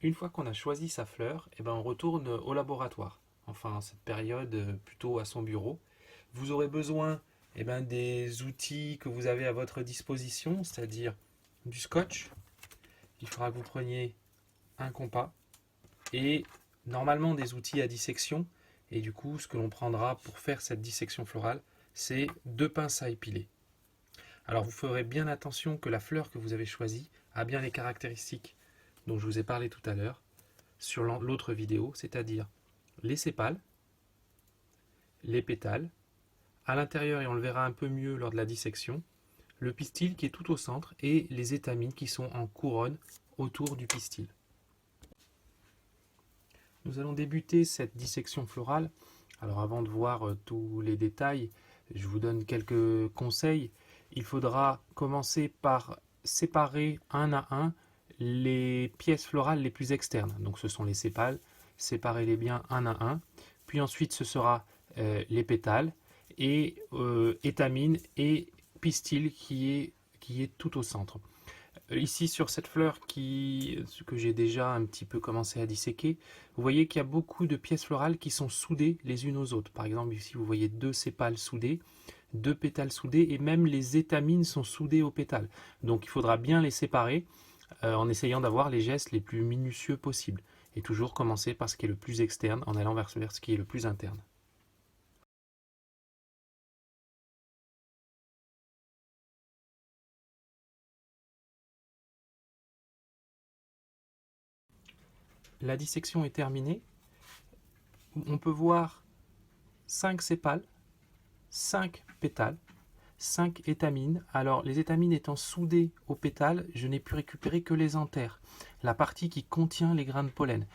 Une fois qu'on a choisi sa fleur, eh ben on retourne au laboratoire. Enfin, cette période plutôt à son bureau. Vous aurez besoin des outils que vous avez à votre disposition, c'est-à-dire du scotch. Il faudra que vous preniez un compas et normalement des outils à dissection. Et du coup, ce que l'on prendra pour faire cette dissection florale, c'est 2 pinces à épiler. Alors vous ferez bien attention que la fleur que vous avez choisie a bien les caractéristiques dont je vous ai parlé tout à l'heure sur l'autre vidéo, c'est-à-dire les sépales, les pétales, à l'intérieur, et on le verra un peu mieux lors de la dissection, le pistil qui est tout au centre et les étamines qui sont en couronne autour du pistil. Nous allons débuter cette dissection florale. Alors avant de voir tous les détails, je vous donne quelques conseils. Il faudra commencer par séparer un à un les pièces florales les plus externes. Donc ce sont les sépales, séparez-les bien un à un. Puis ensuite ce sera les pétales et étamines et pistil qui est tout au centre. Ici sur cette fleur que j'ai déjà un petit peu commencé à disséquer, vous voyez qu'il y a beaucoup de pièces florales qui sont soudées les unes aux autres. Par exemple ici vous voyez 2 sépales soudés, 2 pétales soudés et même les étamines sont soudées aux pétales. Donc il faudra bien les séparer en essayant d'avoir les gestes les plus minutieux possibles. Et toujours commencer par ce qui est le plus externe en allant vers ce qui est le plus interne. La dissection est terminée. On peut voir 5 sépales, 5 pétales, 5 étamines. Alors les étamines étant soudées aux pétales, je n'ai pu récupérer que les anthères, la partie qui contient les grains de pollen.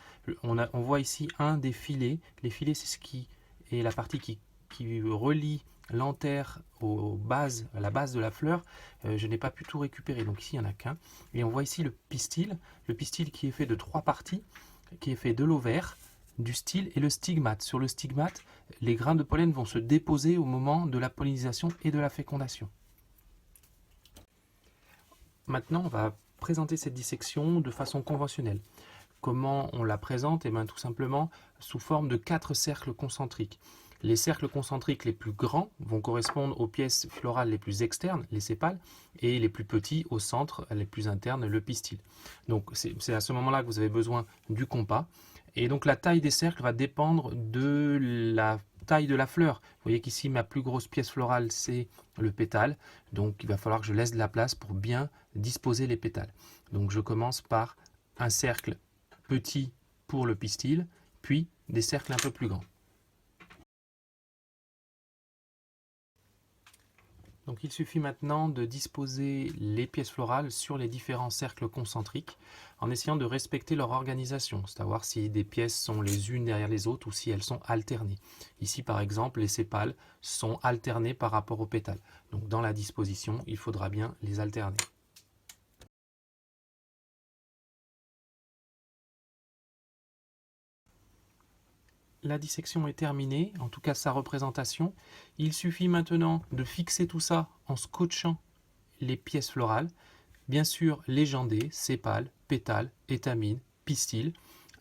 On voit ici un des filets. Les filets, c'est ce qui est la partie qui relie l'anthère à la base de la fleur. Je n'ai pas pu tout récupérer, donc ici il n'y en a qu'un. Et on voit ici le pistil qui est fait de 3 parties, qui est fait de l'ovaire, du style et le stigmate. Sur le stigmate, les grains de pollen vont se déposer au moment de la pollinisation et de la fécondation. Maintenant, on va présenter cette dissection de façon conventionnelle. Comment on la présente? Eh bien, tout simplement sous forme de 4 cercles concentriques. Les cercles concentriques les plus grands vont correspondre aux pièces florales les plus externes, les sépales, et les plus petits au centre, les plus internes, le pistil. Donc c'est à ce moment-là que vous avez besoin du compas. Et donc la taille des cercles va dépendre de la taille de la fleur. Vous voyez qu'ici ma plus grosse pièce florale c'est le pétale, donc il va falloir que je laisse de la place pour bien disposer les pétales. Donc je commence par un cercle petit pour le pistil, puis des cercles un peu plus grands. Donc il suffit maintenant de disposer les pièces florales sur les différents cercles concentriques en essayant de respecter leur organisation, c'est-à-dire si des pièces sont les unes derrière les autres ou si elles sont alternées. Ici par exemple, les sépales sont alternés par rapport aux pétales. Donc dans la disposition, il faudra bien les alterner. La dissection est terminée, en tout cas sa représentation. Il suffit maintenant de fixer tout ça en scotchant les pièces florales. Bien sûr, légendées, sépales, pétales, étamines, pistils.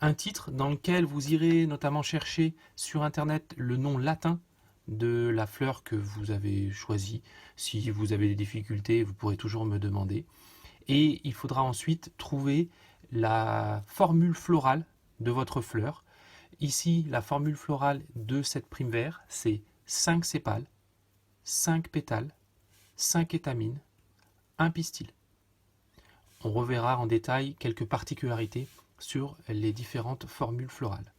Un titre dans lequel vous irez notamment chercher sur internet le nom latin de la fleur que vous avez choisie. Si vous avez des difficultés, vous pourrez toujours me demander. Et il faudra ensuite trouver la formule florale de votre fleur. Ici, la formule florale de cette prime vert, c'est 5 sépales, 5 pétales, 5 étamines, 1 pistil. On reverra en détail quelques particularités sur les différentes formules florales.